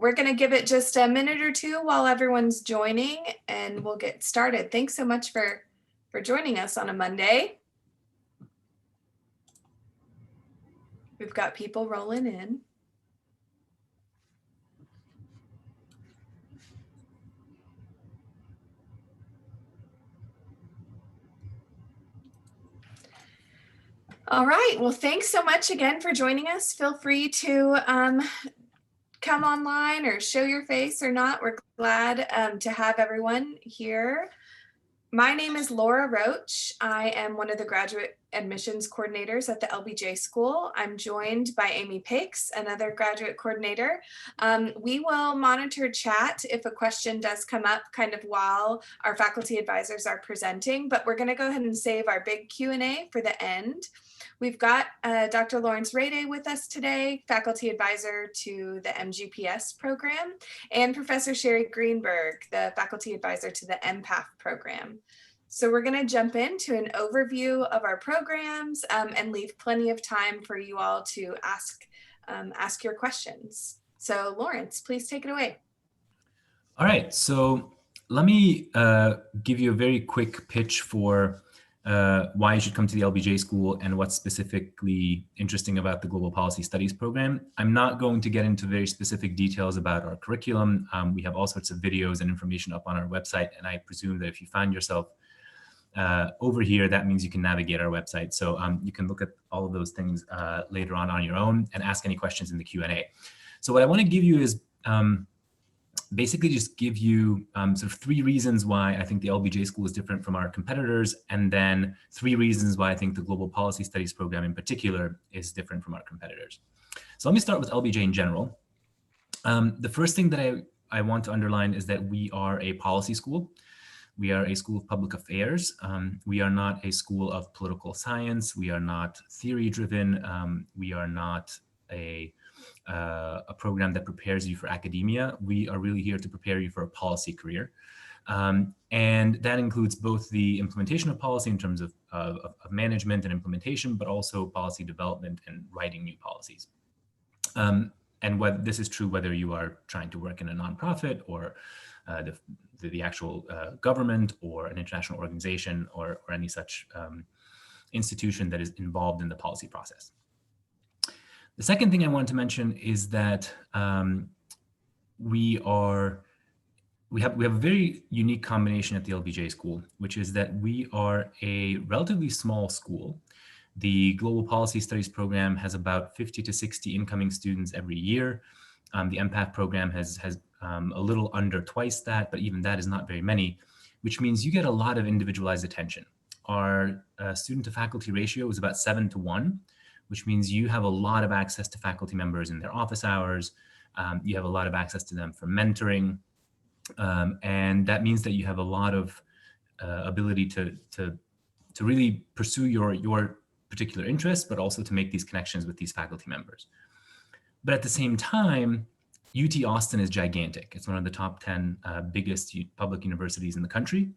we're going to give it just a minute or two while everyone's joining, and we'll get started. Thanks so much for joining us on a Monday. We've got people rolling in. All right, well, thanks so much again for joining us. Feel free to come online or show your face or not. We're glad to have everyone here. My name is Laura Roach. I am one of the graduate admissions coordinators at the LBJ School. I'm joined by Mpac, another graduate coordinator. We will monitor chat if a question does come up kind of while our faculty advisors are presenting, but we're going to go ahead and save our big Q&A for the end. We've got Dr. Redei with us today, faculty advisor to the MGPS program, and Professor Sherri Greenberg, the faculty advisor to the MPAff program. So we're going to jump into an overview of our programs and leave plenty of time for you all to ask your questions. So Lawrence, please take it away. All right, so let me give you a very quick pitch for why you should come to the LBJ School and what's specifically interesting about the Global Policy Studies program. I'm not going to get into very specific details about our curriculum. We have all sorts of videos and information up on our website, and I presume that if you find yourself over here, that means you can navigate our website. So you can look at all of those things later on your own and ask any questions in the Q&A. So what I want to give you is basically just give you sort of 3 reasons why I think the LBJ School is different from our competitors, and then 3 reasons why I think the Global Policy Studies program in particular is different from our competitors. So let me start with LBJ in general. The first thing that I want to underline is that we are a policy school. We are a school of public affairs. We are not a school of political science. We are not theory-driven. We are not a program that prepares you for academia. We are really here to prepare you for a policy career. And that includes both the implementation of policy in terms of management and implementation, but also policy development and writing new policies. And this is true whether you are trying to work in a nonprofit or the actual government or an international organization or any such institution that is involved in the policy process. The second thing I want to mention is that we have a very unique combination at the LBJ School, which is that we are a relatively small school. The Global Policy Studies program has about 50 to 60 incoming students every year. The MPAF program has a little under twice that, but even that is not very many, which means you get a lot of individualized attention. Our student to faculty ratio is about 7 to 1. Which means you have a lot of access to faculty members in their office hours. You have a lot of access to them for mentoring. And that means that you have a lot of ability to really pursue your particular interests, but also to make these connections with these faculty members. But at the same time, UT Austin is gigantic. It's one of the top 10 biggest public universities in the country,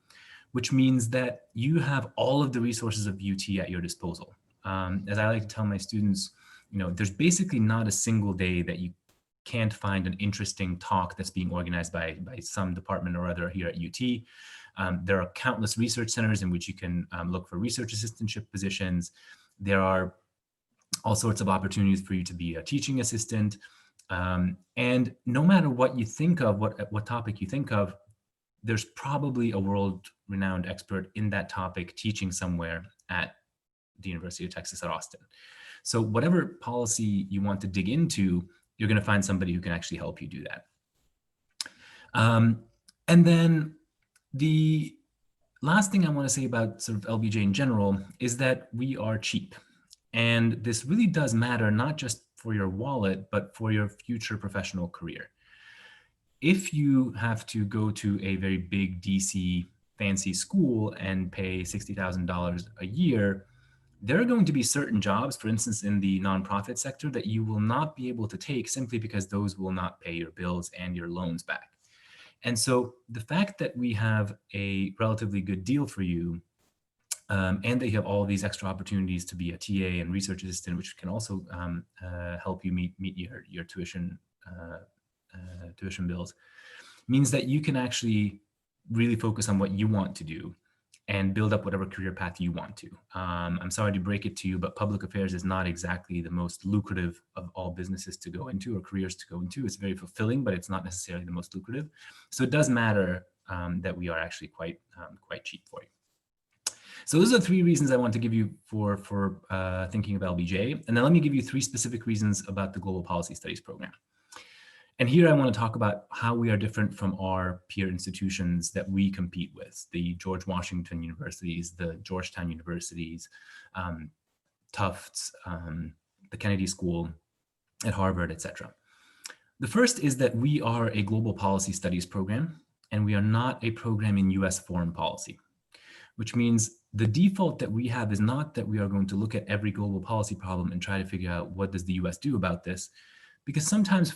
which means that you have all of the resources of UT at your disposal. As I like to tell my students, there's basically not a single day that you can't find an interesting talk that's being organized by some department or other here at UT. There are countless research centers in which you can look for research assistantship positions. There are all sorts of opportunities for you to be a teaching assistant. And no matter what you think of, what topic you think of, there's probably a world-renowned expert in that topic teaching somewhere at the University of Texas at Austin. So whatever policy you want to dig into, you're going to find somebody who can actually help you do that. And then the last thing I want to say about sort of LBJ in general is that we are cheap. And this really does matter, not just for your wallet, but for your future professional career. If you have to go to a very big DC fancy school and pay $60,000 a year, there are going to be certain jobs, for instance, in the nonprofit sector, that you will not be able to take simply because those will not pay your bills and your loans back. And so the fact that we have a relatively good deal for you and that you have all these extra opportunities to be a TA and research assistant, which can also help you meet your tuition tuition bills, means that you can actually really focus on what you want to do and build up whatever career path you want to. I'm sorry to break it to you, but public affairs is not exactly the most lucrative of all businesses to go into or careers to go into. It's very fulfilling, but it's not necessarily the most lucrative. So it does matter that we are actually quite cheap for you. So those are 3 reasons I want to give you for thinking of LBJ. And then let me give you 3 specific reasons about the Global Policy Studies program. And here I want to talk about how we are different from our peer institutions that we compete with, the George Washington universities, the Georgetown universities, Tufts, the Kennedy School at Harvard, etc. The first is that we are a global policy studies program, and we are not a program in US foreign policy, which means the default that we have is not that we are going to look at every global policy problem and try to figure out what does the US do about this, because sometimes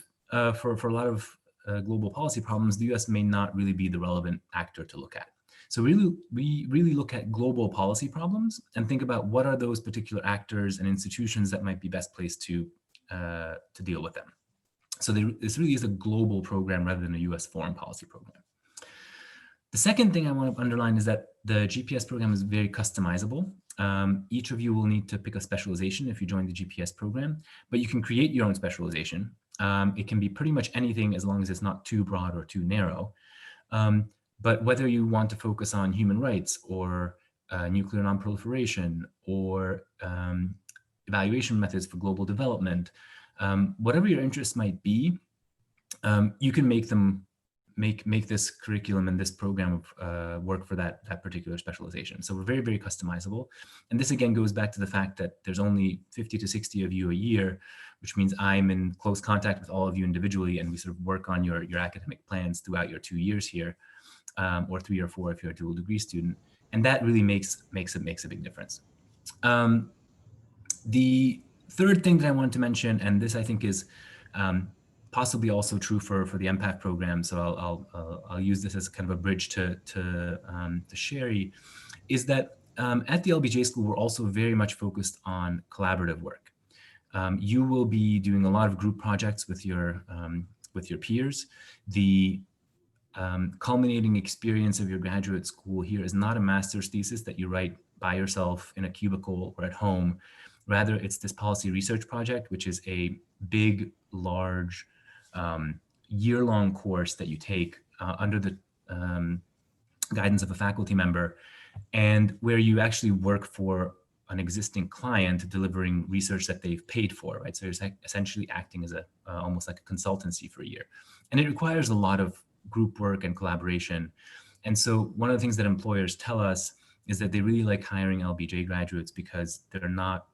for a lot of global policy problems, the US may not really be the relevant actor to look at. So we really look at global policy problems and think about what are those particular actors and institutions that might be best placed to deal with them. So this really is a global program rather than a US foreign policy program. The second thing I want to underline is that the GPS program is very customizable. Each of you will need to pick a specialization if you join the GPS program, but you can create your own specialization. It can be pretty much anything as long as it's not too broad or too narrow. But whether you want to focus on human rights or nuclear nonproliferation or evaluation methods for global development, whatever your interests might be, you can make this curriculum and this program work for that particular specialization. So we're very, very customizable. And this again goes back to the fact that there's only 50 to 60 of you a year, which means I'm in close contact with all of you individually, and we sort of work on your academic plans throughout your 2 years here, or 3 or 4 if you're a dual degree student. And that really makes a big difference. The third thing that I wanted to mention, and this I think is possibly also true for the MPAF program, so I'll use this as kind of a bridge to Sherri, is that at the LBJ School, we're also very much focused on collaborative work. You will be doing a lot of group projects with your peers. The culminating experience of your graduate school here is not a master's thesis that you write by yourself in a cubicle or at home. Rather, it's this policy research project, which is a big, large, year-long course that you take under the guidance of a faculty member, and where you actually work for an existing client delivering research that they've paid for, right? So you're essentially acting as almost like a consultancy for a year. And it requires a lot of group work and collaboration. And so one of the things that employers tell us is that they really like hiring LBJ graduates because they're not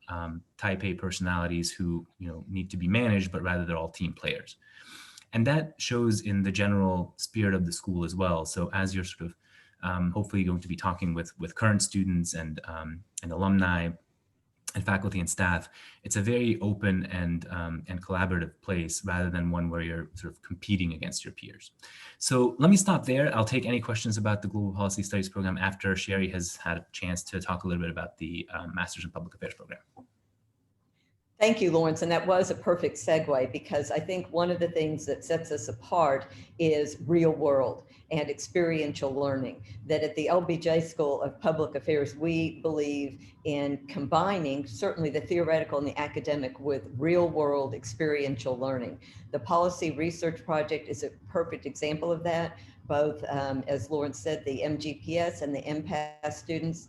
type A personalities who need to be managed, but rather they're all team players. And that shows in the general spirit of the school as well. So as you're sort of hopefully going to be talking with current students and alumni and faculty and staff, it's a very open and collaborative place rather than one where you're sort of competing against your peers. So let me stop there. I'll take any questions about the Global Policy Studies program after Sherri has had a chance to talk a little bit about the Masters in Public Affairs program. Thank you, Lawrence. And that was a perfect segue, because I think one of the things that sets us apart is real world and experiential learning. That at the LBJ School of Public Affairs, we believe in combining certainly the theoretical and the academic with real world experiential learning. The Policy Research Project is a perfect example of that. Both, as Lawrence said, the MGPS and the MPAF students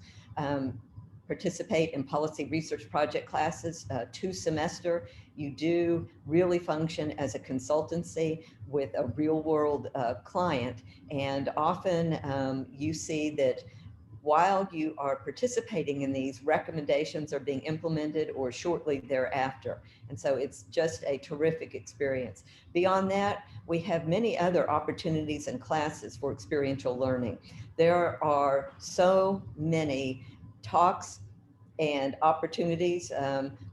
participate in policy research project classes 2 semester. You do really function as a consultancy with a real world client. And often you see that while you are participating in these, recommendations are being implemented or shortly thereafter. And so it's just a terrific experience. Beyond that, we have many other opportunities and classes for experiential learning. There are so many talks and opportunities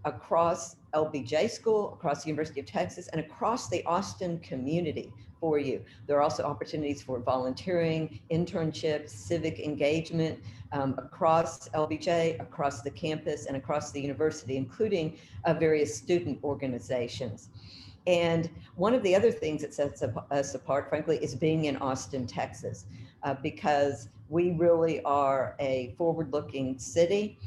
across LBJ School, across the University of Texas, and across the Austin community for you. There are also opportunities for volunteering, internships, civic engagement across LBJ, across the campus, and across the university, including various student organizations. And one of the other things that sets us apart, frankly, is being in Austin, Texas, because we really are a forward-looking city.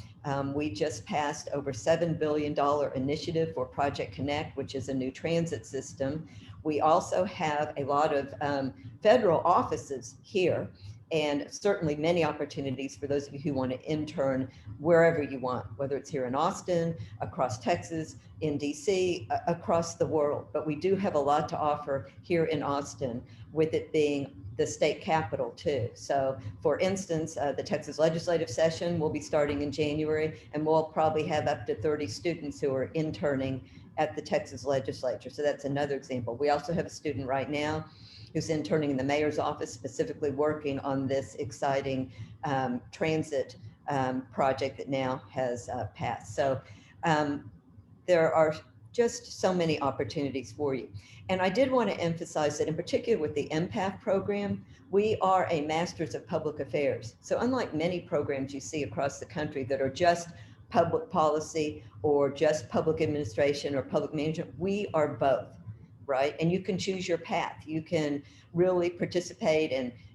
We just passed over $7 billion initiative for Project Connect, which is a new transit system. We also have a lot of federal offices here, and certainly many opportunities for those of you who want to intern wherever you want, whether it's here in Austin, across Texas, in DC, across the world. But we do have a lot to offer here in Austin, with it being the state capital too. So for instance, the Texas legislative session will be starting in January, and we'll probably have up to 30 students who are interning at the Texas legislature. So that's another example. We also have a student right now who's interning in the mayor's office, specifically working on this exciting transit project that now has passed. So there are just so many opportunities for you. And I did want to emphasize that in particular with the MPAff program, we are a Masters of Public Affairs. So unlike many programs you see across the country that are just public policy or just public administration or public management, we are both, right? And you can choose your path. You can really participate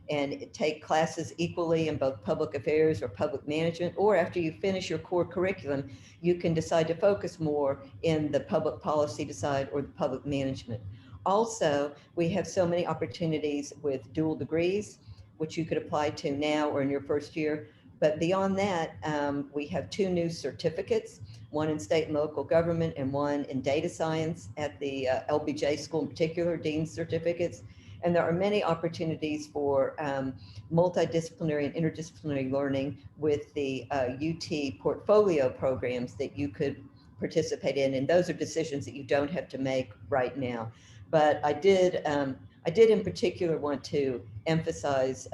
and take classes equally in both public affairs or public management, or after you finish your core curriculum, you can decide to focus more in the public policy side or the public management. Also, we have so many opportunities with dual degrees, which you could apply to now or in your first year. But beyond that, we have 2 new certificates, one in state and local government and one in data science at the LBJ School in particular, Dean's certificates. And there are many opportunities for multidisciplinary and interdisciplinary learning with the UT portfolio programs that you could participate in. And those are decisions that you don't have to make right now. But I did in particular want to emphasize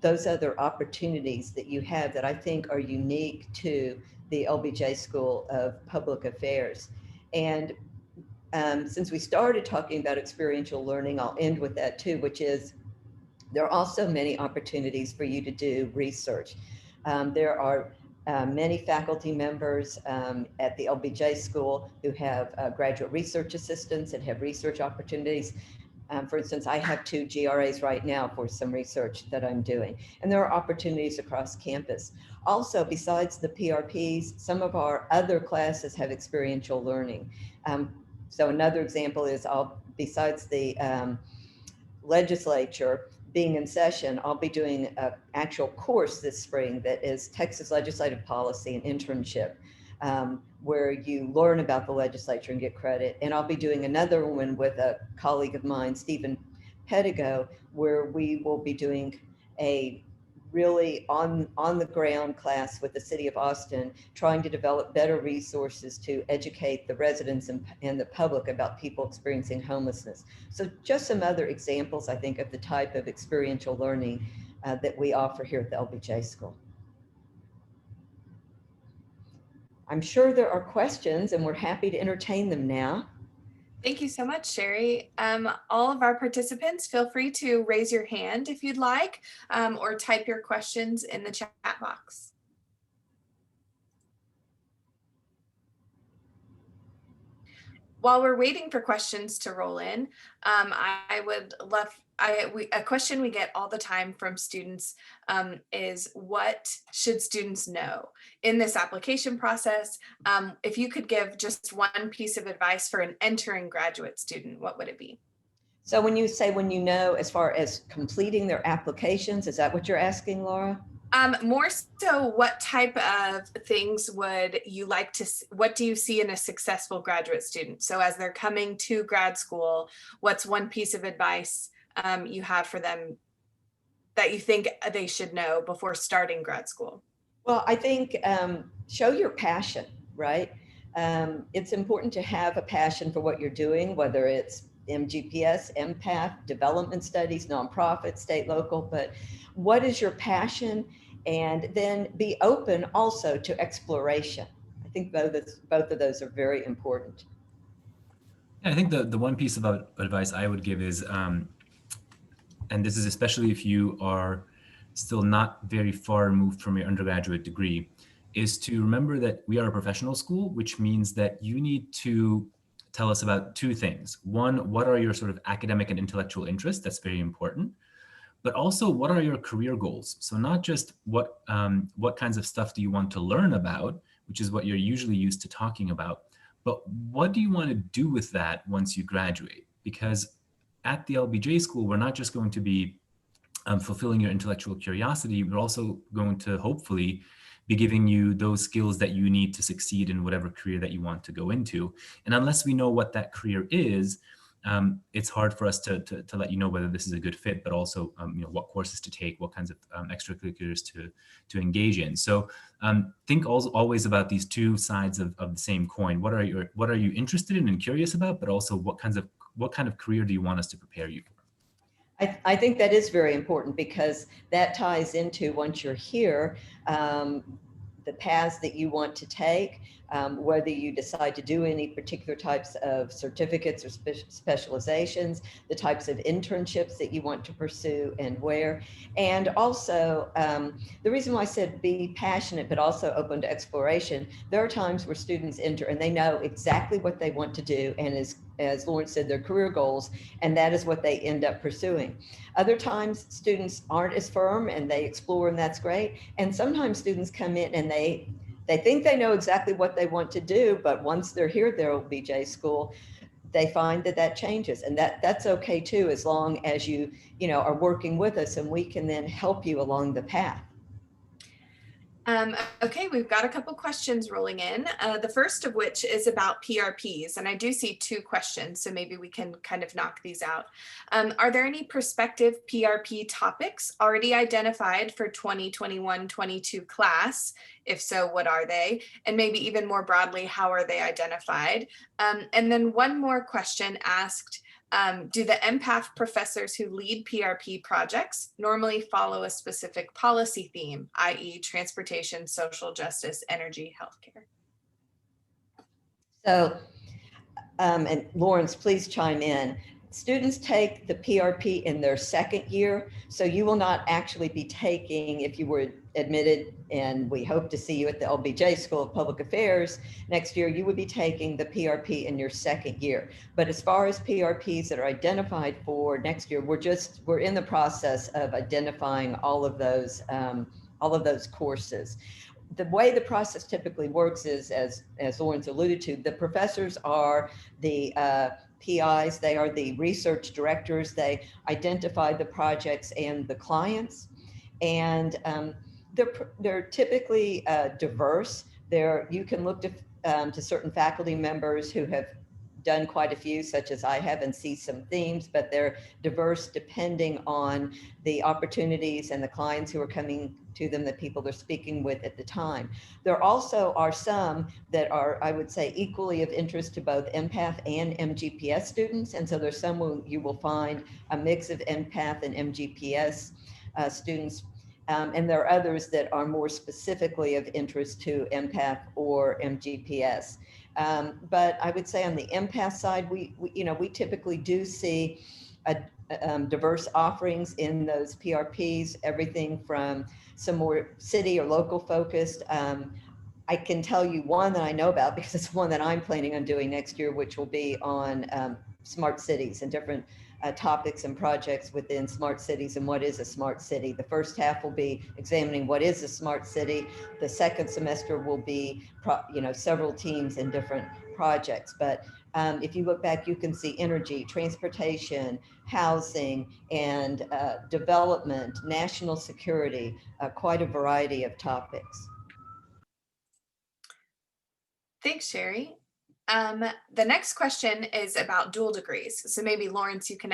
those other opportunities that you have that I think are unique to the LBJ School of Public Affairs. And since we started talking about experiential learning, I'll end with that too, which is there are also many opportunities for you to do research. There are many faculty members at the LBJ School who have graduate research assistants and have research opportunities. For instance, I have 2 GRAs right now for some research that I'm doing, and there are opportunities across campus. Also, besides the PRPs, some of our other classes have experiential learning. So another example is besides the legislature being in session, I'll be doing an actual course this spring that is Texas legislative policy and internship, where you learn about the legislature and get credit. And I'll be doing another one with a colleague of mine, Stephen Pedigo, where we will be doing a really on the ground class with the city of Austin, trying to develop better resources to educate the residents and the public about people experiencing homelessness. So just some other examples, I think, of the type of experiential learning that we offer here at the LBJ School. I'm sure there are questions, and we're happy to entertain them now. Thank you so much, Sherri. All of our participants, feel free to raise your hand if you'd like, or type your questions in the chat box. While we're waiting for questions to roll in, I would love, a question we get all the time from students is, what should students know in this application process? If you could give just one piece of advice for an entering graduate student, what would it be? So when you say when you know, as far as completing their applications, is that what you're asking, Laura? More so, what type of things would you like to, what do you see in a successful graduate student? So as they're coming to grad school, what's one piece of advice you have for them that you think they should know before starting grad school? Well, I think show your passion, right? It's important to have a passion for what you're doing, whether it's MGPS, MPAff, development studies, nonprofit, state, local, but what is your passion? And then be open also to exploration. I think both of those are very important. I think the one piece of advice I would give is, and this is especially if you are still not very far removed from your undergraduate degree, is to remember that we are a professional school, which means that you need to tell us about two things. One, what are your sort of academic and intellectual interests? That's very important. But also, what are your career goals? So not just what kinds of stuff do you want to learn about, which is what you're usually used to talking about, but what do you want to do with that once you graduate? Because at the LBJ School, we're not just going to be fulfilling your intellectual curiosity, we're also going to hopefully be giving you those skills that you need to succeed in whatever career that you want to go into. And unless we know what that career is, it's hard for us to let you know whether this is a good fit, but also what courses to take, what kinds of extracurriculars to engage in. So think always about these two sides of the same coin. What are you interested in and curious about, but also what kind of career do you want us to prepare you for? I think that is very important, because that ties into, once you're here, the paths that you want to take, whether you decide to do any particular types of certificates or specializations, the types of internships that you want to pursue and where. And also, the reason why I said be passionate, but also open to exploration, there are times where students enter and they know exactly what they want to do, and as Lorinc said, their career goals, and that is what they end up pursuing. Other times students aren't as firm and they explore, and that's great. And sometimes students come in and they think they know exactly what they want to do, but once they're here at their LBJ School, they find that changes, and that's okay too, as long as you are working with us and we can then help you along the path. Okay, we've got a couple questions rolling in. The first of which is about PRPs, and I do see two questions, so maybe we can kind of knock these out. Are there any prospective PRP topics already identified for 2021-22 class? If so, what are they? And maybe even more broadly, how are they identified? And then one more question asked, do the MPAff professors who lead PRP projects normally follow a specific policy theme, i.e. transportation, social justice, energy, healthcare? So, and Lawrence, please chime in. Students take the PRP in their second year, so you will not actually be taking, if you were admitted, and we hope to see you at the LBJ School of Public Affairs next year, you would be taking the PRP in your second year. But as far as PRPs that are identified for next year, we're in the process of identifying all of those courses. The way the process typically works is, as Lorinc alluded to, the professors are the PIs, they are the research directors, they identify the projects and the clients, and they're typically diverse. You can look to certain faculty members who have done quite a few, such as I have, and see some themes, but they're diverse depending on the opportunities and the clients who are coming to them, the people they're speaking with at the time. There also are some that are, I would say, equally of interest to both MPAff and MGPS students. And so there's some where you will find a mix of MPAff and MGPS students. And there are others that are more specifically of interest to MPAff or MGPS. But I would say on the MPAF side, we typically do see diverse offerings in those PRPs, everything from some more city or local focused. I can tell you one that I know about because it's one that I'm planning on doing next year, which will be on smart cities and different topics and projects within smart cities and what is a smart city. The first half will be examining what is a smart city. The second semester will be, several teams in different projects. But if you look back, you can see energy, transportation, housing, and development, national security, quite a variety of topics. Thanks, Sherri. The next question is about dual degrees. So maybe Lorinc, you can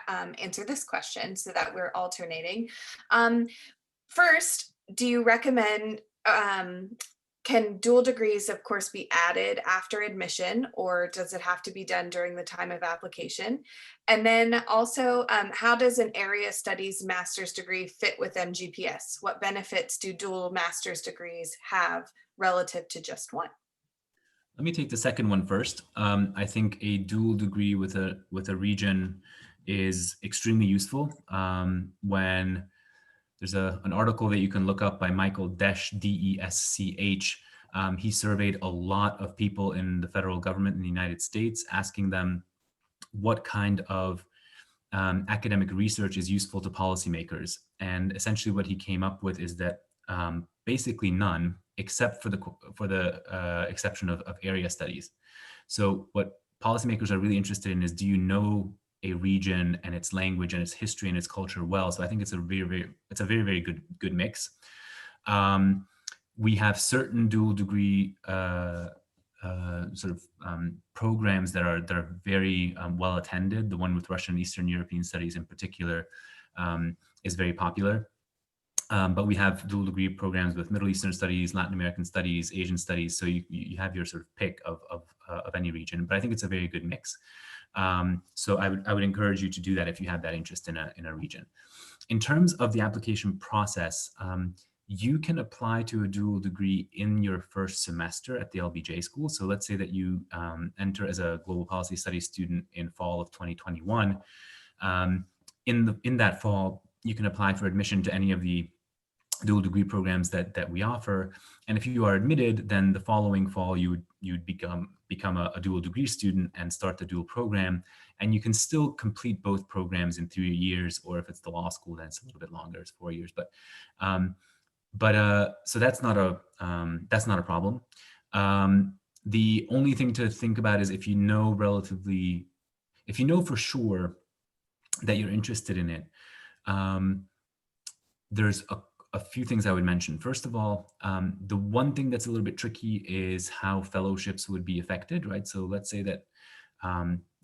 answer this question so that we're alternating. First, do you recommend, can dual degrees, of course, be added after admission, or does it have to be done during the time of application? And then also, how does an area studies master's degree fit with MGPS? What benefits do dual master's degrees have relative to just one? Let me take the second one first. I think a dual degree with a region is extremely useful. When there's an article that you can look up by Michael Desch, D-E-S-C-H, He surveyed a lot of people in the federal government in the United States, asking them what kind of academic research is useful to policymakers. And essentially what he came up with is that basically none, except for the exception of area studies. So what policymakers are really interested in is, do you know a region and its language and its history and its culture well? So I think it's a very good mix. We have certain dual degree programs that are very well attended. The one with Russian and Eastern European studies in particular is very popular. But we have dual degree programs with Middle Eastern studies, Latin American studies, Asian studies. So you have your sort of pick of any region, but I think it's a very good mix. So I would encourage you to do that if you have that interest in a region. In terms of the application process, you can apply to a dual degree in your first semester at the LBJ School. So let's say that you enter as a global policy studies student in fall of 2021. In that fall, you can apply for admission to any of the dual degree programs that we offer. And if you are admitted, then the following fall, you'd become a dual degree student and start the dual program. And you can still complete both programs in 3 years, or if it's the law school, then it's a little bit longer, it's 4 years. So that's not a problem. The only thing to think about is if you know for sure that you're interested in it, there's a few things I would mention. First of all, the one thing that's a little bit tricky is how fellowships would be affected, right? So let's say that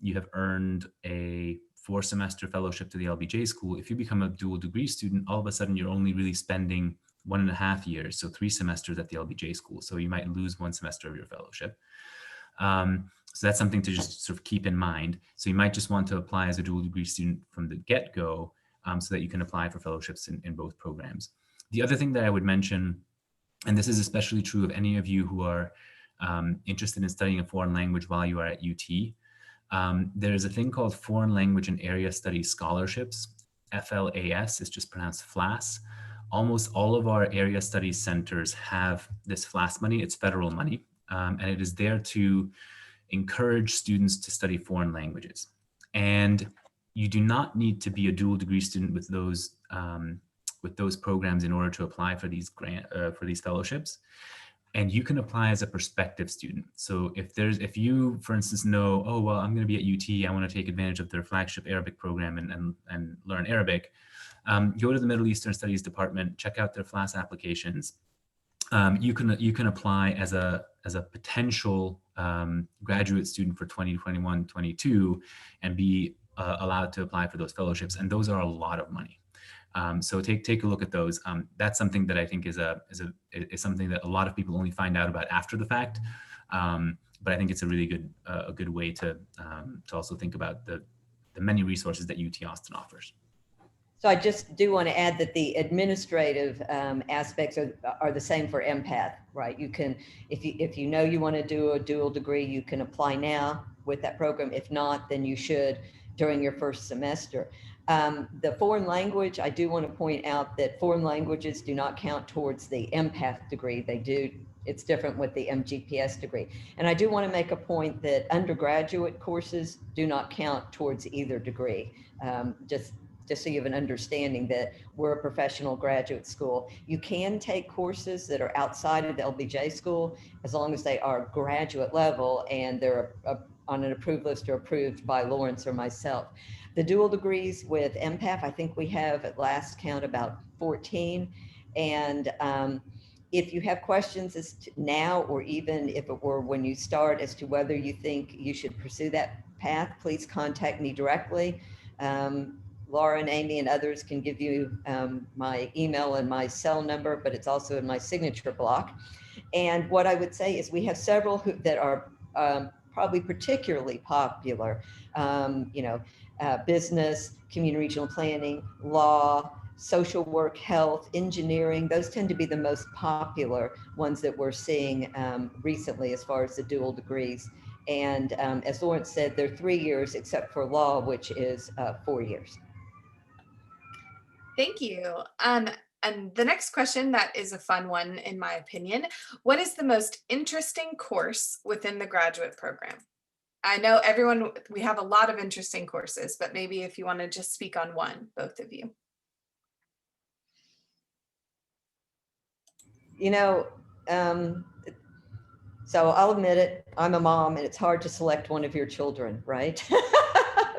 you have earned a 4-semester fellowship to the LBJ School. If you become a dual degree student, all of a sudden you're only really spending 1.5 years, so 3 semesters at the LBJ School. So you might lose 1 semester of your fellowship. So that's something to just sort of keep in mind. So you might just want to apply as a dual degree student from the get-go so that you can apply for fellowships in both programs. The other thing that I would mention, and this is especially true of any of you who are interested in studying a foreign language while you are at UT, there's a thing called Foreign Language and Area Studies Scholarships, FLAS, it's just pronounced FLAS. Almost all of our area studies centers have this FLAS money. It's federal money, and it is there to encourage students to study foreign languages. And you do not need to be a dual degree student with those programs in order to apply for these fellowships. And you can apply as a prospective student. So if you, for instance, know, oh, well, I'm going to be at UT, I want to take advantage of their flagship Arabic program and learn Arabic, go to the Middle Eastern Studies Department, check out their FLAS applications. You can apply as a potential graduate student for 2021-22 and be allowed to apply for those fellowships. And those are a lot of money. So take a look at those. That's something that I think is something that a lot of people only find out about after the fact. But I think it's a really good way to also think about the many resources that UT Austin offers. So I just do want to add that the administrative aspects are the same for MPAth, right? You can, if you know you want to do a dual degree, you can apply now with that program. If not, then you should during your first semester. The foreign language, I do want to point out that foreign languages do not count towards the MPAth degree. They do. It's different with the MGPS degree. And I do want to make a point that undergraduate courses do not count towards either degree. Just so you have an understanding that we're a professional graduate school. You can take courses that are outside of the LBJ School as long as they are graduate level and they're on an approved list or approved by Lorinc or myself. The dual degrees with MPAF, I think we have at last count about 14. And if you have questions as to now, or even if it were when you start as to whether you think you should pursue that path, please contact me directly. Laura and Amy and others can give you my email and my cell number, but it's also in my signature block. And what I would say is we have several that are probably particularly popular, business, community regional planning, law, social work, health, engineering. Those tend to be the most popular ones that we're seeing recently as far as the dual degrees. And as Lorinc said, they're 3 years except for law, which is 4 years. Thank you. And the next question, that is a fun one in my opinion. What is the most interesting course within the graduate program? I know everyone, we have a lot of interesting courses, but maybe if you want to just speak on one, both of you. You know, so I'll admit it, I'm a mom and it's hard to select one of your children, right?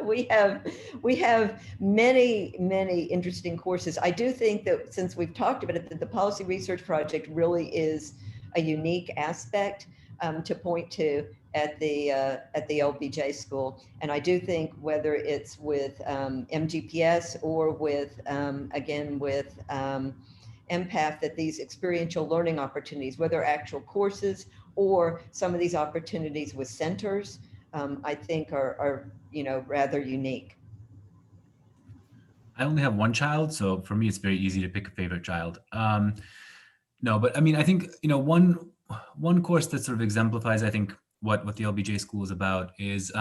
we have many interesting courses. I do think that since we've talked about it, that the Policy Research Project really is a unique aspect to point to at the LBJ School. And I do think whether it's with MGPS or with, again, with MPAff, that these experiential learning opportunities, whether actual courses or some of these opportunities with centers, I think are rather unique. I only have one child, so for me, it's very easy to pick a favorite child. No, but I mean, I think, one course that sort of exemplifies, I think, what the LBJ School is about is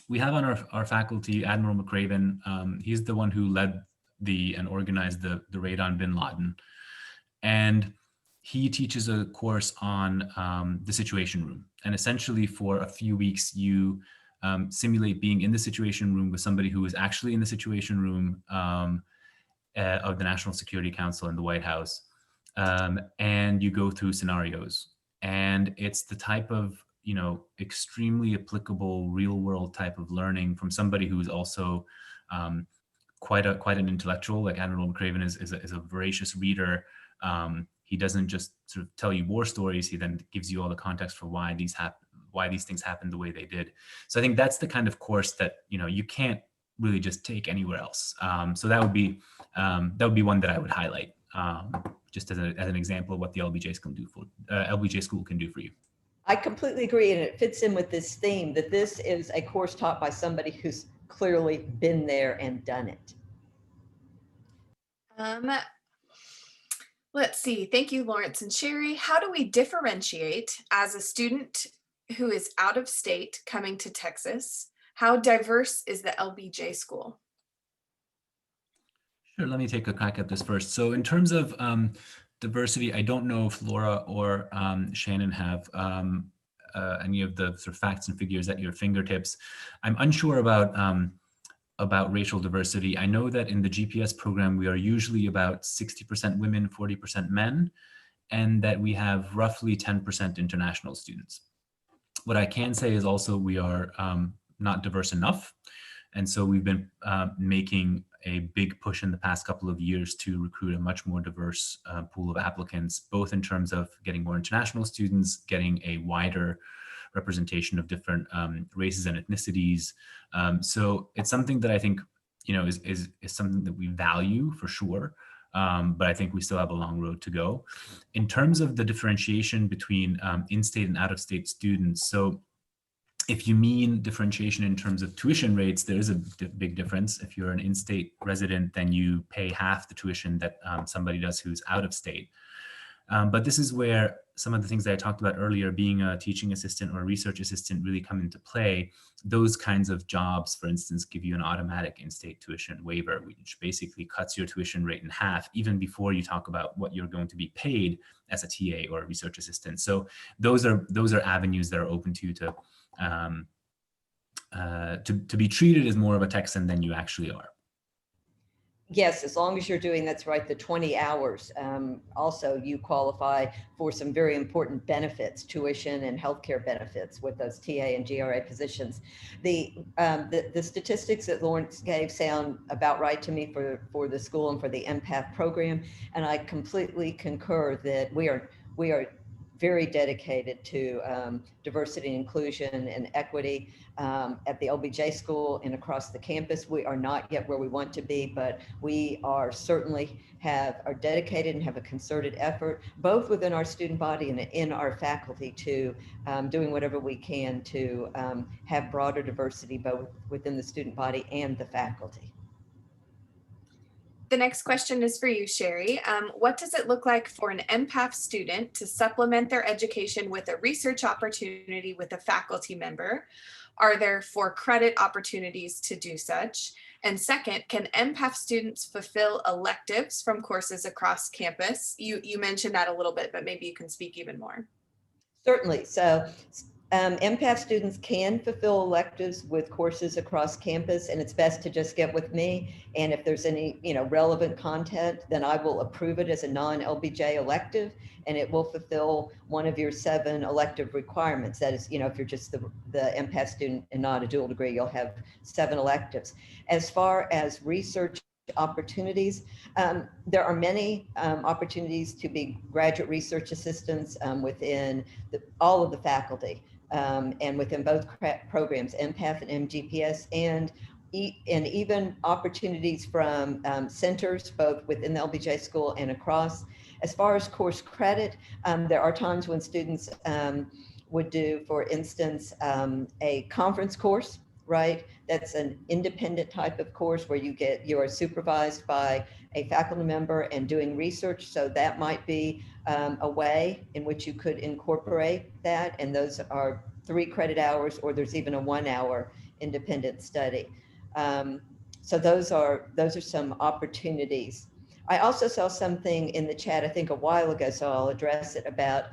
we have on our faculty, Admiral McRaven. He's the one who led and organized the raid on bin Laden. And he teaches a course on the Situation Room. And essentially for a few weeks, you simulate being in the Situation Room with somebody who is actually in the Situation Room of the National Security Council in the White House. And you go through scenarios. And it's the type of, extremely applicable real world type of learning from somebody who's also quite an intellectual. Like Admiral McRaven is a voracious reader. He doesn't just sort of tell you war stories. He then gives you all the context for why these things happened the way they did. So I think that's the kind of course that you can't really just take anywhere else. So that would be one that I would highlight, just as an example of what the LBJ School can do for you. I completely agree, and it fits in with this theme that this is a course taught by somebody who's clearly been there and done it. Let's see. Thank you, Lawrence and Sherri. How do we differentiate as a student who is out of state coming to Texas? How diverse is the LBJ School? Sure, let me take a crack at this first. So in terms of diversity, I don't know if Laura or Shannon have any of the sort of facts and figures at your fingertips. I'm unsure about racial diversity. I know that in the GPS program, we are usually about 60% women, 40% men, and that we have roughly 10% international students. What I can say is also we are not diverse enough. And so we've been making a big push in the past couple of years to recruit a much more diverse pool of applicants, both in terms of getting more international students, getting a wider representation of different races and ethnicities. So it's something that I think, is something that we value for sure. But I think we still have a long road to go. In terms of the differentiation between in-state and out-of-state students, so if you mean differentiation in terms of tuition rates, there is a big difference. If you're an in-state resident, then you pay half the tuition that somebody does who's out of state. But this is where some of the things that I talked about earlier, being a teaching assistant or a research assistant, really come into play. Those kinds of jobs, for instance, give you an automatic in-state tuition waiver, which basically cuts your tuition rate in half, even before you talk about what you're going to be paid as a TA or a research assistant. So those are avenues that are open to you to be treated as more of a Texan than you actually are. Yes, as long as you're doing, that's right, the 20 hours. Also, you qualify for some very important benefits, tuition and healthcare benefits with those TA and GRA positions. The statistics that Lawrence gave sound about right to me for the school and for the MPAF program. And I completely concur that we are very dedicated to diversity and inclusion and equity at the LBJ School and across the campus. We are not yet where we want to be, but we are certainly are dedicated and have a concerted effort, both within our student body and in our faculty, to doing whatever we can to have broader diversity, both within the student body and the faculty. The next question is for you, Sherri. What does it look like for an MPAF student to supplement their education with a research opportunity with a faculty member? Are there for credit opportunities to do such? And second, can MPAF students fulfill electives from courses across campus? You mentioned that a little bit, but maybe you can speak even more. Certainly. So MPAF students can fulfill electives with courses across campus, and it's best to just get with me. And if there's any, relevant content, then I will approve it as a non-LBJ elective, and it will fulfill one of your 7 elective requirements. That is, if you're just the MPAF student and not a dual degree, you'll have 7 electives. As far as research opportunities, there are many opportunities to be graduate research assistants within all of the faculty. And within both programs, MPAF and MGPS, and even opportunities from centers, both within the LBJ School and across. As far as course credit, there are times when students would do, for instance, a conference course, right? That's an independent type of course where you are supervised by a faculty member and doing research. So that might be a way in which you could incorporate that. And those are 3 credit hours, or there's even a 1-hour independent study. So those are some opportunities. I also saw something in the chat, I think a while ago, so I'll address it, about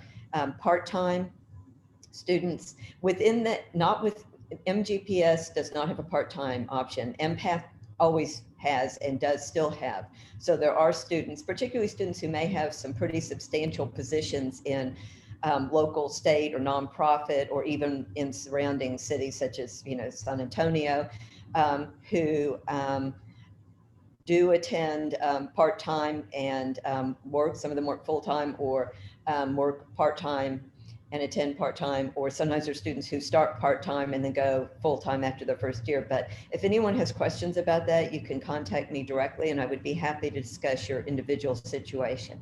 part-time students within that, not with MGPS does not have a part-time option. MPAF always has and does still have. So there are students, particularly students who may have some pretty substantial positions in local, state, or nonprofit, or even in surrounding cities such as, San Antonio, who do attend part-time and work. Some of them work full-time, or work part-time and attend part-time, or sometimes there's students who start part-time and then go full-time after their first year. But if anyone has questions about that, you can contact me directly, and I would be happy to discuss your individual situation.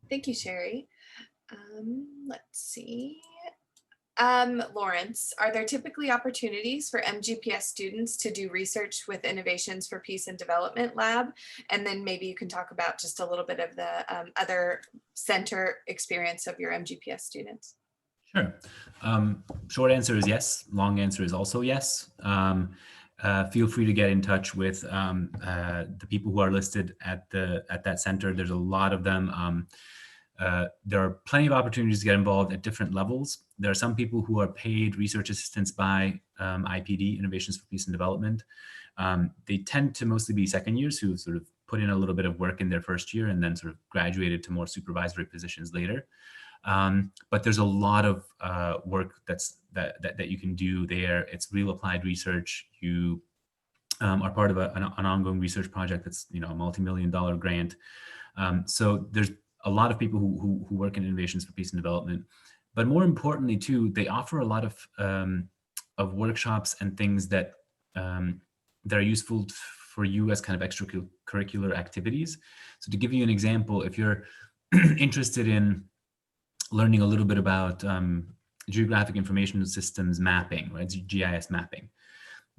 Thank you, Sherri. Let's see. Lawrence, are there typically opportunities for MGPS students to do research with Innovations for Peace and Development Lab? And then maybe you can talk about just a little bit of the other center experience of your MGPS students. Sure. Short answer is yes. Long answer is also yes. Feel free to get in touch with the people who are listed at that center. There's a lot of them. There are plenty of opportunities to get involved at different levels. There are some people who are paid research assistants by IPD, Innovations for Peace and Development. They tend to mostly be second years who sort of put in a little bit of work in their first year and then sort of graduated to more supervisory positions later. But there's a lot of work that you can do there. It's real applied research. You are part of an ongoing research project that's a multi-million-dollar grant. So there's a lot of people who work in Innovations for Peace and Development, but more importantly too, they offer a lot of workshops and things that are useful for you as kind of extracurricular activities. So to give you an example, if you're interested in learning a little bit about geographic information systems mapping, right, GIS mapping,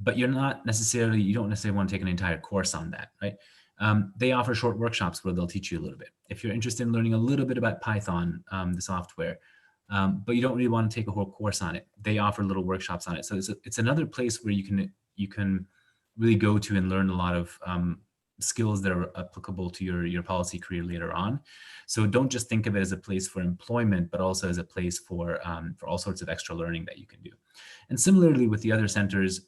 but you don't necessarily want to take an entire course on that, right? They offer short workshops where they'll teach you a little bit. If you're interested in learning a little bit about Python, the software, but you don't really want to take a whole course on it, they offer little workshops on it. So it's another place where you can really go to and learn a lot of skills that are applicable to your policy career later on. So don't just think of it as a place for employment, but also as a place for all sorts of extra learning that you can do. And similarly with the other centers,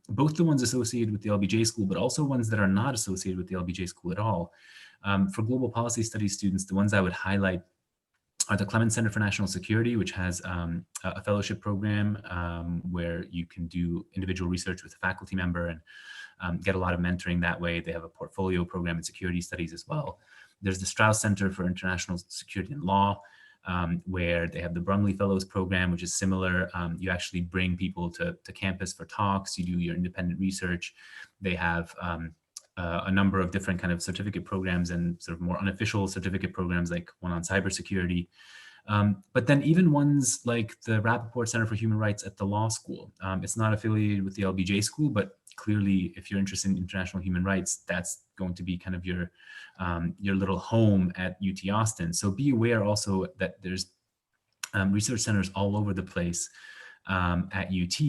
both the ones associated with the LBJ School, but also ones that are not associated with the LBJ School at all. For global policy studies students, the ones I would highlight are the Clements Center for National Security, which has a fellowship program where you can do individual research with a faculty member and get a lot of mentoring that way. They have a portfolio program in security studies as well. There's the Strauss Center for International Security and Law, where they have the Brumley Fellows program, which is similar. You actually bring people to campus for talks, you do your independent research. They have a number of different kind of certificate programs and sort of more unofficial certificate programs, like one on cybersecurity. But then even ones like the Rappaport Center for Human Rights at the law school. It's not affiliated with the LBJ School, but clearly if you're interested in international human rights, that's going to be kind of your little home at UT Austin. So be aware also that there's research centers all over the place at UT.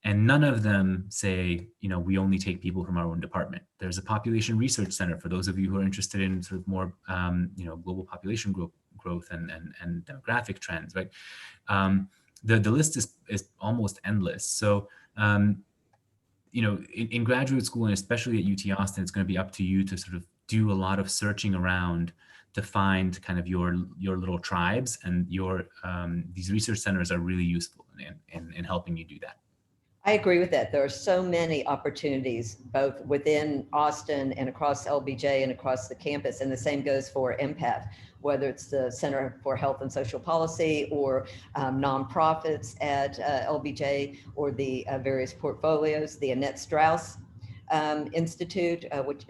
And none of them say, we only take people from our own department. There's a population research center for those of you who are interested in sort of more, global population growth and demographic trends, right? The list is almost endless. So, in graduate school, and especially at UT Austin, it's going to be up to you to sort of do a lot of searching around to find kind of your little tribes, and these research centers are really useful in helping you do that. I agree with that. There are so many opportunities, both within Austin and across LBJ and across the campus. And the same goes for MPAff, whether it's the Center for Health and Social Policy or nonprofits at LBJ, or the various portfolios, the Annette Strauss Institute,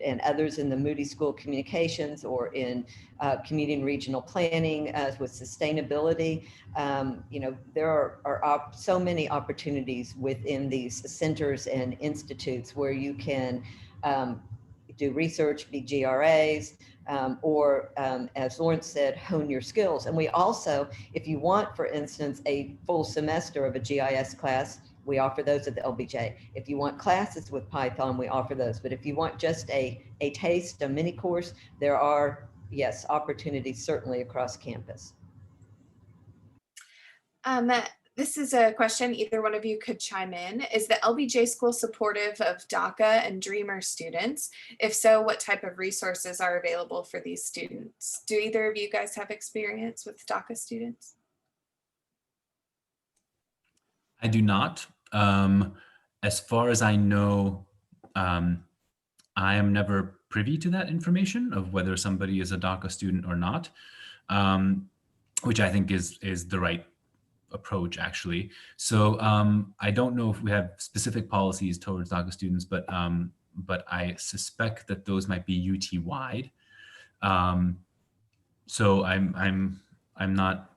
and others in the Moody School of Communications, or in community and regional planning with sustainability. There are so many opportunities within these centers and institutes where you can do research, be GRAs, or as Lorinc said, hone your skills. And we also, if you want, for instance, a full semester of a GIS class, we offer those at the LBJ. If you want classes with Python, we offer those. But if you want just a taste, a mini course, there are, yes, opportunities certainly across campus. This is a question either one of you could chime in. Is the LBJ School supportive of DACA and Dreamer students? If so, what type of resources are available for these students? Do either of you guys have experience with DACA students? I do not. As far as I know, I am never privy to that information of whether somebody is a DACA student or not, which I think is the right approach, actually. So I don't know if we have specific policies towards DACA students, but I suspect that those might be UT wide. So I'm not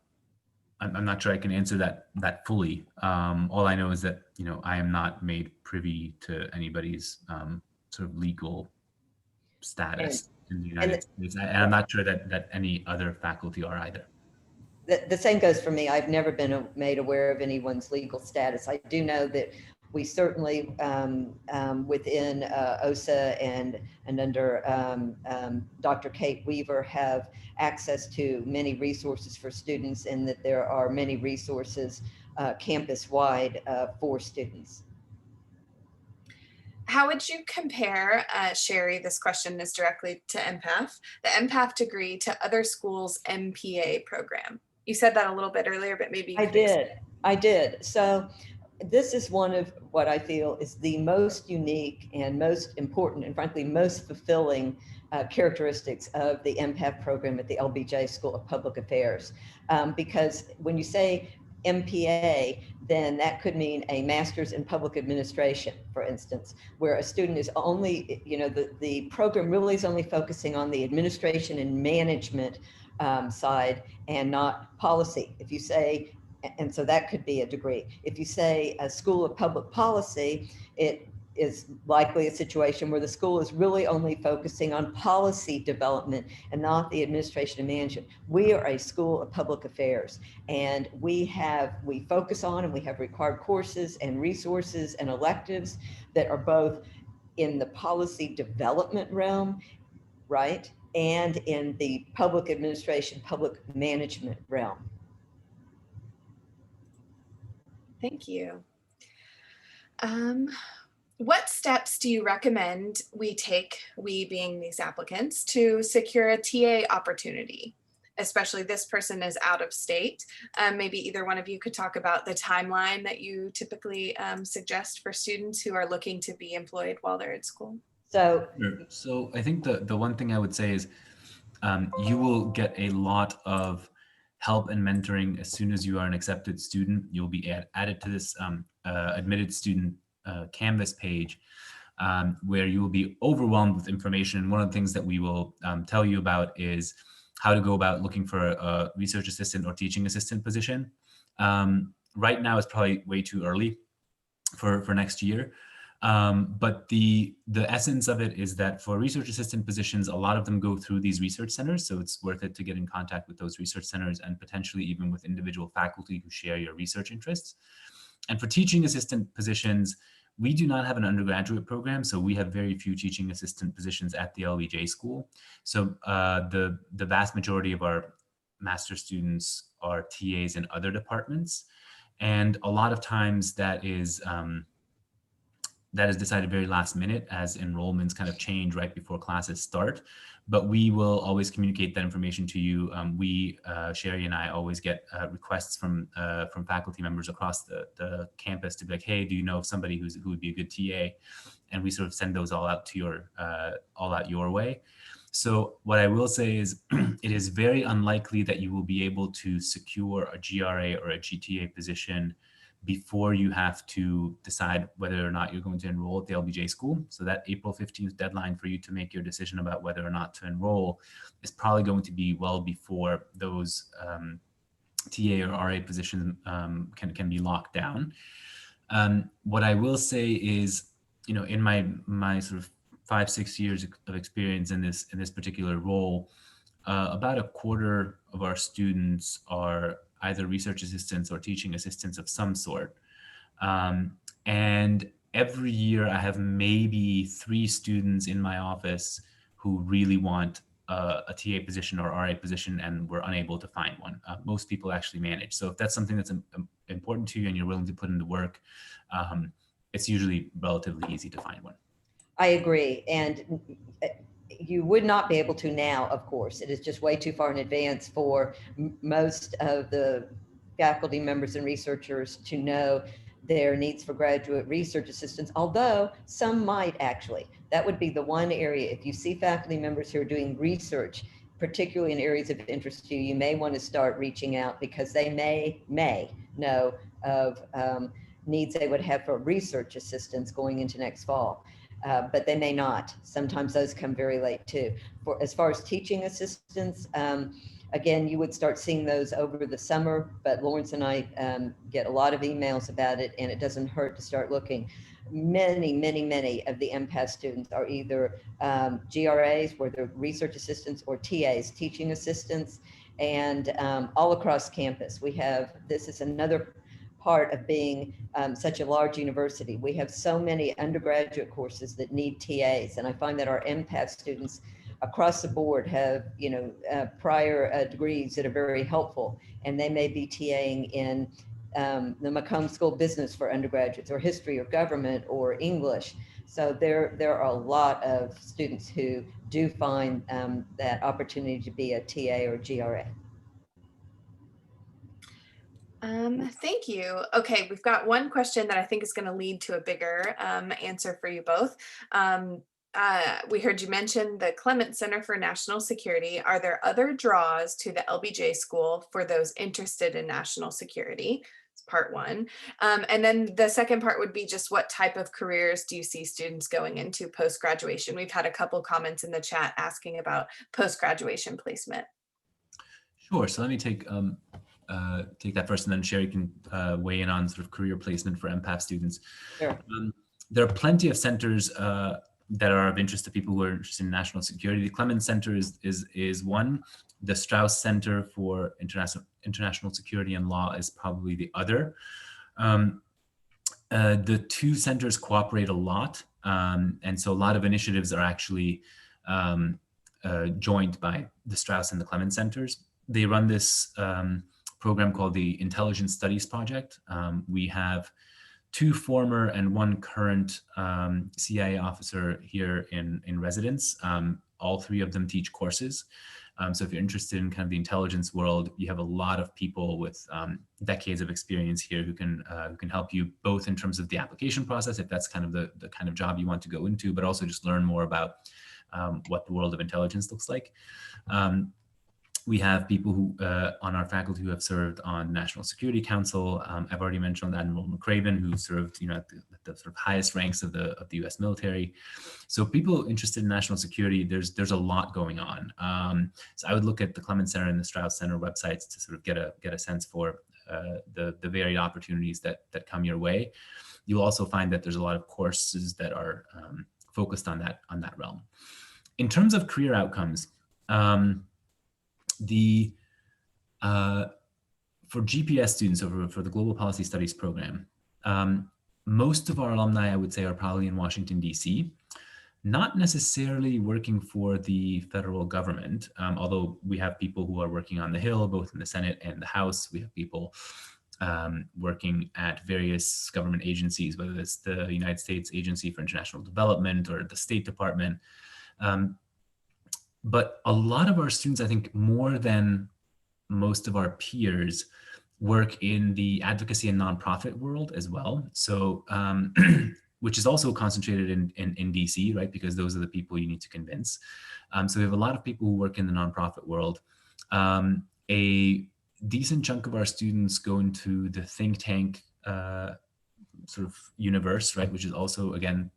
sure I can answer that fully. All I know is that I am not made privy to anybody's sort of legal status in the United States, and I'm not sure that any other faculty are either. The same goes for me. I've never been made aware of anyone's legal status. I do know that we certainly within OSA and under Dr. Kate Weaver have access to many resources for students, and that there are many resources campus-wide for students. How would you compare, Sherri, this question is directly to MPAff, the MPAff degree to other schools' MPA program? You said that a little bit earlier, but maybe I did. So this is one of what I feel is the most unique and most important, and frankly, most fulfilling characteristics of the MPAF program at the LBJ School of Public Affairs. Because when you say MPA, then that could mean a master's in public administration, for instance, where a student is only, the program really is only focusing on the administration and management side and not policy. If you say, and so that could be a degree. If you say a School of Public Policy, it is likely a situation where the school is really only focusing on policy development and not the administration and management. We are a school of public affairs, and we focus on, and we have required courses and resources and electives that are both in the policy development realm, right, and in the public administration, public management realm. Thank you. What steps do you recommend we take, we being these applicants, to secure a TA opportunity? Especially this person is out of state. Maybe either one of you could talk about the timeline that you typically suggest for students who are looking to be employed while they're at school. So I think the one thing I would say is you will get a lot of help and mentoring as soon as you are an accepted student. You'll be added to this admitted student Canvas page where you will be overwhelmed with information. And one of the things that we will tell you about is how to go about looking for a research assistant or teaching assistant position. Right now, it's probably way too early for next year. But the essence of it is that for research assistant positions, a lot of them go through these research centers. So it's worth it to get in contact with those research centers and potentially even with individual faculty who share your research interests. And for teaching assistant positions, we do not have an undergraduate program, so we have very few teaching assistant positions at the LBJ School. So the vast majority of our master students are TAs in other departments. And a lot of times that is decided very last minute as enrollments kind of change right before classes start. But we will always communicate that information to you. Sherri and I always get requests from faculty members across the campus to be like, hey, do you know of somebody who would be a good TA? And we sort of send those all out your way. So what I will say is it is very unlikely that you will be able to secure a GRA or a GTA position before you have to decide whether or not you're going to enroll at the LBJ School. So that April 15th deadline for you to make your decision about whether or not to enroll is probably going to be well before those TA or RA positions can be locked down. What I will say is, in my sort of 5-6 years of experience in this particular role, about a quarter of our students are either research assistants or teaching assistants of some sort. And every year I have maybe 3 students in my office who really want a TA position or RA position and we're unable to find one. Most people actually manage. So if that's something that's important to you and you're willing to put into work, it's usually relatively easy to find one. I agree. And you would not be able to now, of course. It is just way too far in advance for most of the faculty members and researchers to know their needs for graduate research assistants, although some might actually. That would be the one area. If you see faculty members who are doing research, particularly in areas of interest to you, you may want to start reaching out because they may know of needs they would have for research assistants going into next fall. But they may not. Sometimes those come very late too. As far as teaching assistants, again, you would start seeing those over the summer, but Lawrence and I get a lot of emails about it, and it doesn't hurt to start looking. Many of the MPAF students are either GRAs, where they're research assistants, or TAs, teaching assistants, and all across campus. This is another part of being such a large university. We have so many undergraduate courses that need TAs, and I find that our MPAF students across the board have prior degrees that are very helpful, and they may be TAing in the Macomb School of Business for undergraduates, or history, or government, or English. So there are a lot of students who do find that opportunity to be a TA or GRA. Thank you. Okay, we've got one question that I think is going to lead to a bigger answer for you both. We heard you mention the Clements Center for National Security. Are there other draws to the LBJ School for those interested in national security? It's part one. And then the second part would be just what type of careers do you see students going into post-graduation? We've had a couple comments in the chat asking about post-graduation placement. Sure. So let me take that first, and then Sherri can weigh in on sort of career placement for MPAF students. Sure. There are plenty of centers that are of interest to people who are interested in national security. The Clements Center is one. The Strauss Center for International Security and Law is probably the other. The 2 centers cooperate a lot, and so a lot of initiatives are actually joined by the Strauss and the Clements Centers. They run this program called the Intelligence Studies Project. We have 2 former and 1 current CIA officer here in residence. All 3 of them teach courses. So if you're interested in kind of the intelligence world, you have a lot of people with decades of experience here who can help you both in terms of the application process, if that's kind of the kind of job you want to go into, but also just learn more about what the world of intelligence looks like. We have people who on our faculty who have served on National Security Council. I've already mentioned Admiral McRaven, who served at the sort of highest ranks of the U.S. military. So people interested in national security, there's a lot going on. So I would look at the Clements Center and the Strauss Center websites to sort of get a sense for the varied opportunities that come your way. You'll also find that there's a lot of courses that are focused on that realm. In terms of career outcomes, for GPS students, for the Global Policy Studies program, Most of our alumni, I would say, are probably in Washington, D.C., not necessarily working for the federal government, although we have people who are working on the Hill, both in the Senate and the House. We have people working at various government agencies, whether it's the United States Agency for International Development or the State Department. But a lot of our students, I think more than most of our peers, work in the advocacy and nonprofit world as well. So, which is also concentrated in DC, right? Because those are the people you need to convince. So we have a lot of people who work in the nonprofit world. A decent chunk of our students go into the think tank sort of universe, right? Which is also, again,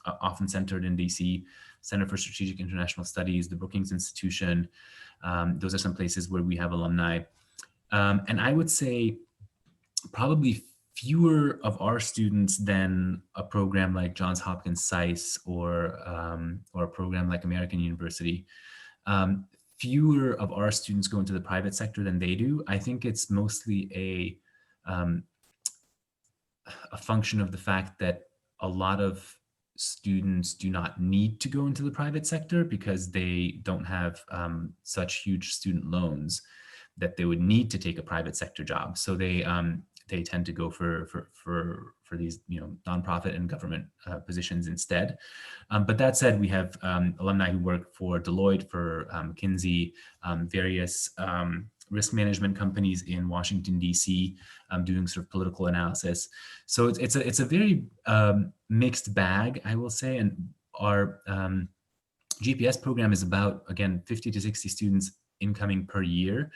often centered in DC, Center for Strategic International Studies, the Brookings Institution. Those are some places where we have alumni. And I would say probably fewer of our students than a program like Johns Hopkins SAIS or a program like American University. Fewer of our students go into the private sector than they do. I think it's mostly a function of the fact that a lot of students do not need to go into the private sector because they don't have such huge student loans that they would need to take a private sector job. So they tend to go for these, nonprofit and government positions instead. But that said, we have alumni who work for Deloitte, for McKinsey, various risk management companies in Washington, D.C., doing sort of political analysis. So it's a very mixed bag, I will say. And our GPS program is about, again, 50 to 60 students incoming per year,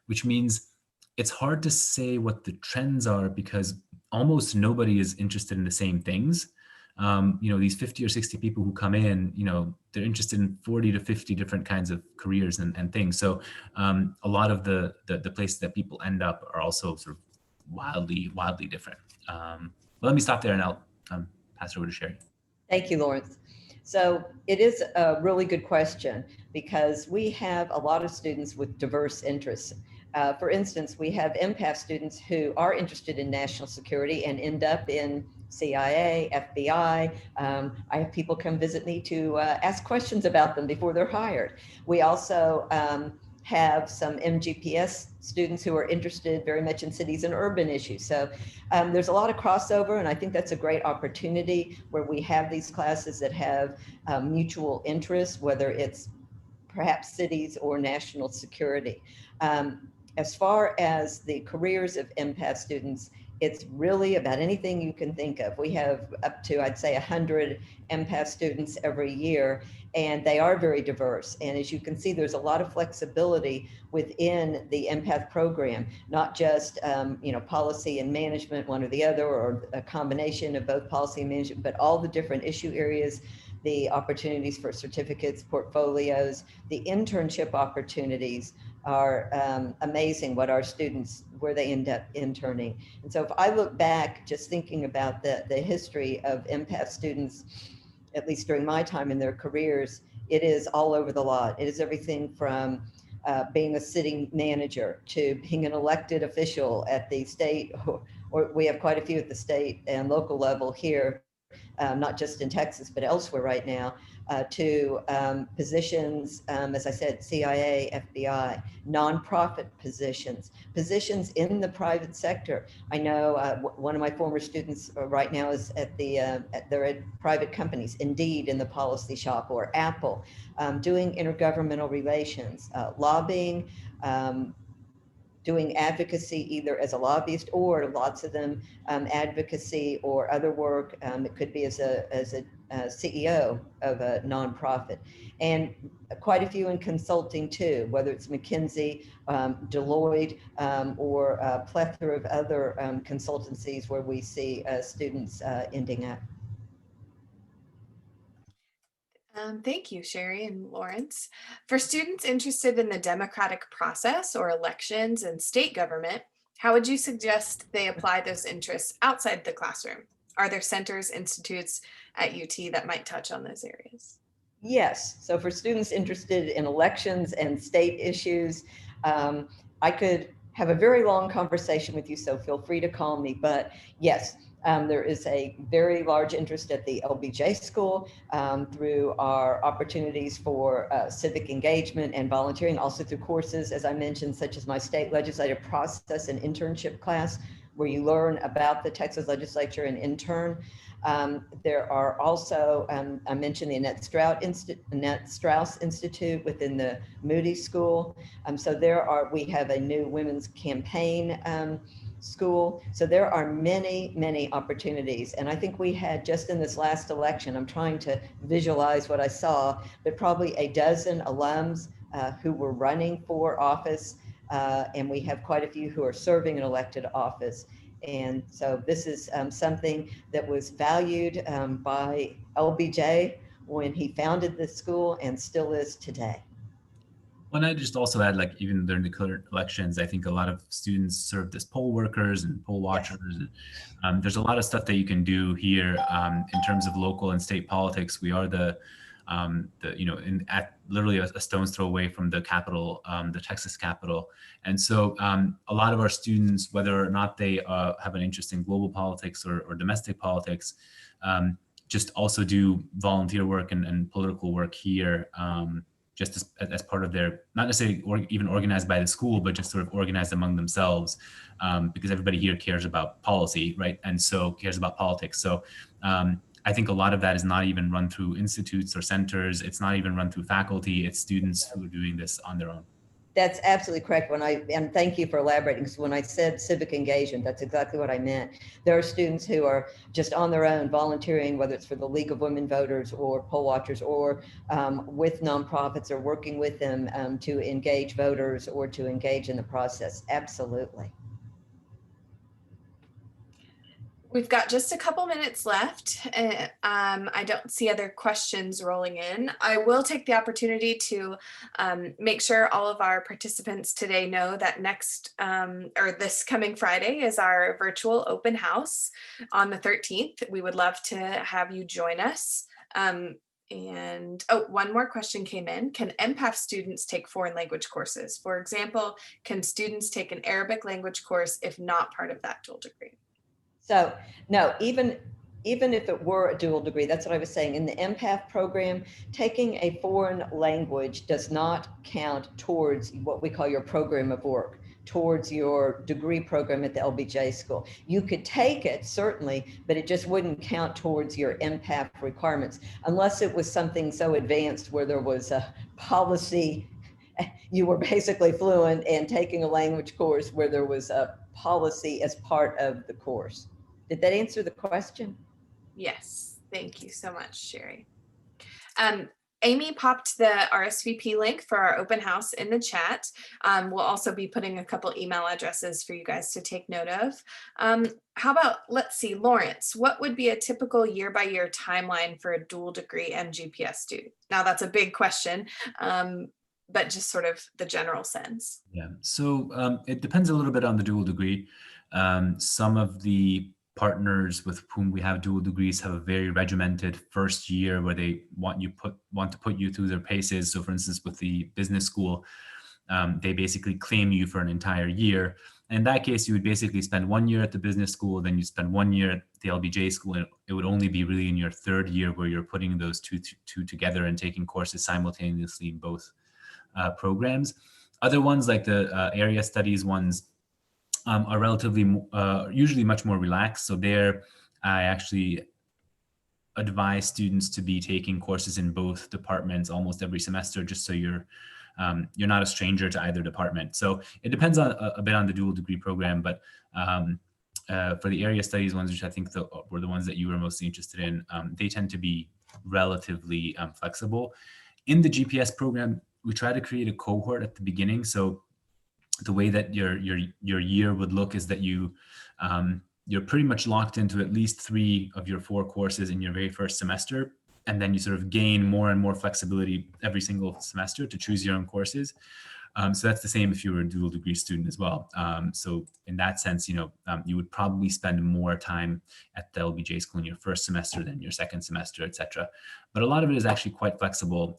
which means it's hard to say what the trends are because almost nobody is interested in the same things. These 50 or 60 people who come in, they're interested in 40 to 50 different kinds of careers and things. So a lot of the places that people end up are also sort of wildly different. But let me stop there and I'll pass it over to Sherri. Thank you, Lawrence. So it is a really good question because we have a lot of students with diverse interests. For instance, we have MPAff students who are interested in national security and end up in CIA, FBI. I have people come visit me to ask questions about them before they're hired. We also have some MGPS students who are interested very much in cities and urban issues. So there's a lot of crossover, and I think that's a great opportunity where we have these classes that have mutual interests, whether it's perhaps cities or national security. As far as the careers of MPAF students, it's really about anything you can think of. We have up to, I'd say, 100 MPAF students every year, and they are very diverse. And as you can see, there's a lot of flexibility within the MPAF program, not just policy and management, one or the other, or a combination of both policy and management, but all the different issue areas, the opportunities for certificates, portfolios, the internship opportunities are amazing what our students, where they end up interning. And so if I look back, just thinking about the history of MPAF students, at least during my time in their careers, it is all over the lot. It is everything from being a sitting manager to being an elected official at the state, or we have quite a few at the state and local level here, not just in Texas, but elsewhere right now, to positions, as I said, CIA, FBI, nonprofit positions in the private sector. I know one of my former students right now is they're at private companies, Indeed in the policy shop, or Apple, doing intergovernmental relations, lobbying, doing advocacy either as a lobbyist or lots of them advocacy or other work. It could be as a CEO of a nonprofit, and quite a few in consulting too, whether it's McKinsey, Deloitte, or a plethora of other consultancies where we see students ending up. Thank you, Sherri and Lawrence. For students interested in the democratic process or elections and state government, how would you suggest they apply those interests outside the classroom? Are there centers, institutes at UT that might touch on those areas? Yes. So for students interested in elections and state issues, I could have a very long conversation with you, so feel free to call me. But yes, There is a very large interest at the LBJ School through our opportunities for civic engagement and volunteering, also through courses, as I mentioned, such as my state legislative process and internship class, where you learn about the Texas legislature and intern. There are also, I mentioned the Annette Strauss Institute within the Moody School. So we have a new women's campaign school. So there are many, many opportunities. And I think we had just in this last election, I'm trying to visualize what I saw, but probably a dozen alums who were running for office. And we have quite a few who are serving in elected office. And so this is something that was valued by LBJ when he founded the school and still is today. Well, and I just also add, like, even during the current elections, I think a lot of students served as poll workers and poll watchers. Yes. There's a lot of stuff that you can do here in terms of local and state politics. We are literally a stone's throw away from the capital, the Texas Capitol. And so a lot of our students, whether or not they have an interest in global politics or domestic politics, just also do volunteer work and political work here, just as part of their, not necessarily even organized by the school, but just sort of organized among themselves, because everybody here cares about policy, right? And so cares about politics. So I think a lot of that is not even run through institutes or centers. It's not even run through faculty. It's students who are doing this on their own. That's absolutely correct. And thank you for elaborating. So when I said civic engagement, that's exactly what I meant. There are students who are just on their own volunteering, whether it's for the League of Women Voters or poll watchers, or with nonprofits, or working with them to engage voters or to engage in the process. Absolutely. We've got just a couple minutes left. I don't see other questions rolling in. I will take the opportunity to make sure all of our participants today know that this coming Friday is our virtual open house on the 13th. We would love to have you join us. One more question came in. Can MPAff students take foreign language courses? For example, can students take an Arabic language course if not part of that dual degree? So no, even if it were a dual degree, that's what I was saying. In the MPAff program, taking a foreign language does not count towards what we call your program of work, towards your degree program at the LBJ School. You could take it, certainly, but it just wouldn't count towards your MPAff requirements, unless it was something so advanced where there was a policy, you were basically fluent, and taking a language course where there was a policy as part of the course. Did that answer the question? Yes, thank you so much, Sherri. Amy popped the RSVP link for our open house in the chat. We'll also be putting a couple email addresses for you guys to take note of. How about, let's see, Lawrence, what would be a typical year-by-year timeline for a dual degree MGPS student? Now that's a big question, but just sort of the general sense. Yeah, so it depends a little bit on the dual degree. Some of the partners with whom we have dual degrees have a very regimented first year where they want to put you through their paces. So for instance, with the business school, they basically claim you for an entire year. And in that case, you would basically spend 1 year at the business school, then you spend 1 year at the LBJ school, and it would only be really in your third year where you're putting those two together and taking courses simultaneously in both programs. Other ones, like the area studies ones, are relatively usually much more relaxed. So there, I actually advise students to be taking courses in both departments almost every semester, just so you're not a stranger to either department. So it depends on a bit on the dual degree program, but for the area studies ones, which I think were the ones that you were mostly interested in, they tend to be relatively flexible. In the GPS program, we try to create a cohort at the beginning. So the way that your year would look is that you're pretty much locked into at least 3 of your 4 courses in your very first semester, and then you sort of gain more and more flexibility every single semester to choose your own courses. So that's the same if you were a dual degree student as well. So in that sense, you would probably spend more time at the LBJ school in your first semester than your second semester, etc. But a lot of it is actually quite flexible.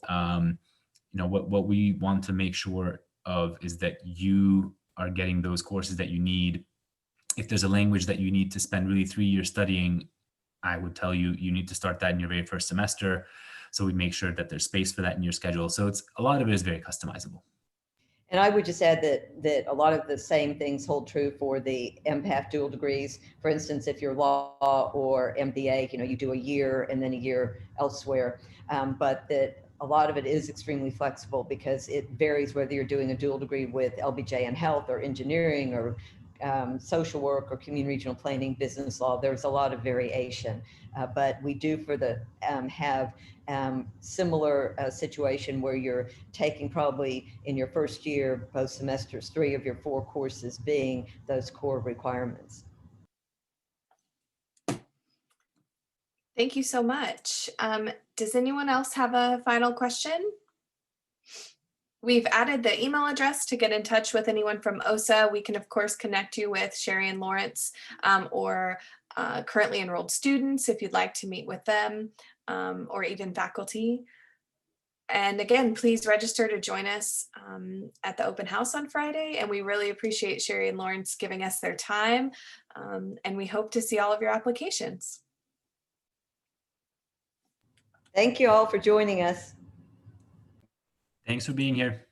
What we want to make sure of is that you are getting those courses that you need if there's a language that you need to spend really 3 years studying, I would tell you, you need to start that in your very first semester. So we make sure that there's space for that in your schedule. So it's a lot of it is very customizable. And I would just add that a lot of the same things hold true for the MPAff dual degrees. For instance, if you're law or MBA, you do a year and then a year elsewhere. But that a lot of it is extremely flexible because it varies whether you're doing a dual degree with LBJ in health or engineering or social work or community regional planning, business law. There's a lot of variation, but we do have similar situation where you're taking probably in your first year, both semesters, 3 of your 4 courses being those core requirements. Thank you so much. Does anyone else have a final question? We've added the email address to get in touch with anyone from OSA. We can, of course, connect you with Sherri and Lorinc or currently enrolled students if you'd like to meet with them or even faculty. And again, please register to join us at the open house on Friday. And we really appreciate Sherri and Lorinc giving us their time. And we hope to see all of your applications. Thank you all for joining us. Thanks for being here.